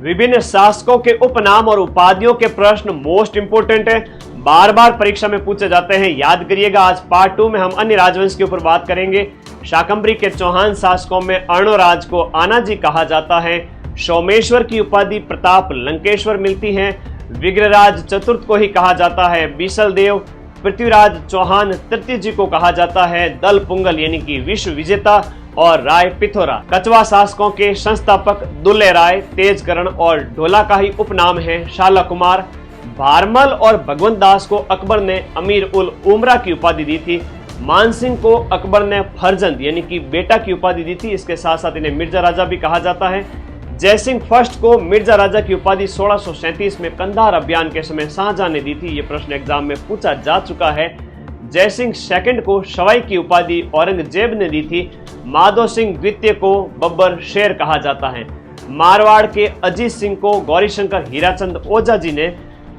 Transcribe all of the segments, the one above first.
विभिन्न शासकों के उपनाम और उपाधियों के प्रश्न मोस्ट इंपोर्टेंट है, बार बार परीक्षा में पूछे जाते हैं, याद करिएगा। आज पार्ट 2 में हम अन्य राजवंश के ऊपर बात करेंगे। शाकंभरी के चौहान शासकों में अर्णोराज को आनाजी कहा जाता है। सोमेश्वर की उपाधि प्रताप लंकेश्वर मिलती है। विग्रहराज चतुर्थ को ही कहा जाता है बीसल देव। पृथ्वीराज चौहान तृतीय जी को कहा जाता है दल पुंगल यानी कि विश्व विजेता। और राय पिथोरा कछवा शासकों के संस्थापक दुल्ले राय, तेजकरण और ढोला का ही उपनाम है शाला कुमार। भारमल और भगवंत दास को अकबर ने अमीर उल उमरा की उपाधि दी थी। मानसिंह को अकबर ने फरजंद यानी कि बेटा की उपाधि दी थी। इसके साथ साथ इन्हें मिर्जा राजा भी कहा जाता है। जयसिंह फर्स्ट को मिर्जा राजा की उपाधि 1637 में कंधार अभियान के समय शाहजहां ने दी थी। ये प्रश्न एग्जाम में पूछा जा चुका है। जयसिंह सेकंड को सवाई की उपाधि औरंगजेब ने दी थी। माधो सिंह द्वितीय को बब्बर शेर कहा जाता है। मारवाड़ के अजीत सिंह को गौरीशंकर हीराचंद ओझा जी ने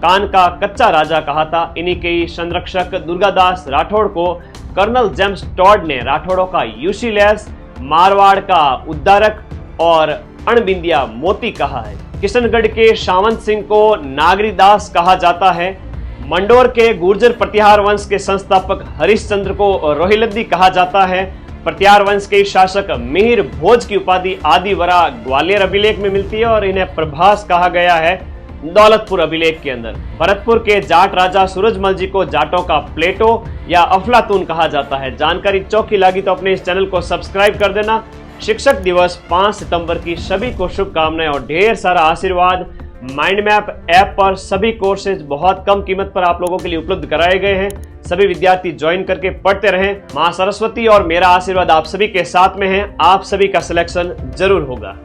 कान का कच्चा राजा कहा था। इन्हीं के ही संरक्षक दुर्गादास राठौड़ को कर्नल जेम्स टॉड ने राठौड़ों का यूसीलेस, मारवाड़ का उद्धारक और अणबिंदिया मोती कहा है। किशनगढ़ के सावंत सिंह को नागरीदास कहा जाता है। मंडोर के गुर्जर प्रतिहार वंश के संस्थापक हरिश्चंद्र को रोहिलद्दी कहा जाता है। प्रतिहार वंश के शासक मिहिर भोज की उपाधि आदिवरा ग्वालियर अभिलेख में मिलती है और इन्हें प्रभास कहा गया है दौलतपुर अभिलेख के अंदर। भरतपुर के जाट राजा सूरजमल जी को जाटों का प्लेटो या अफलातून कहा जाता है। जानकारी चौकी लगी तो अपने इस चैनल को सब्सक्राइब कर देना। शिक्षक दिवस 5 सितंबर की सभी को शुभकामनाएं और ढेर सारा आशीर्वाद। माइंड मैप ऐप पर सभी कोर्सेज बहुत कम कीमत पर आप लोगों के लिए उपलब्ध कराए गए हैं। सभी विद्यार्थी ज्वाइन करके पढ़ते रहें। मां सरस्वती और मेरा आशीर्वाद आप सभी के साथ में है। आप सभी का सिलेक्शन जरूर होगा।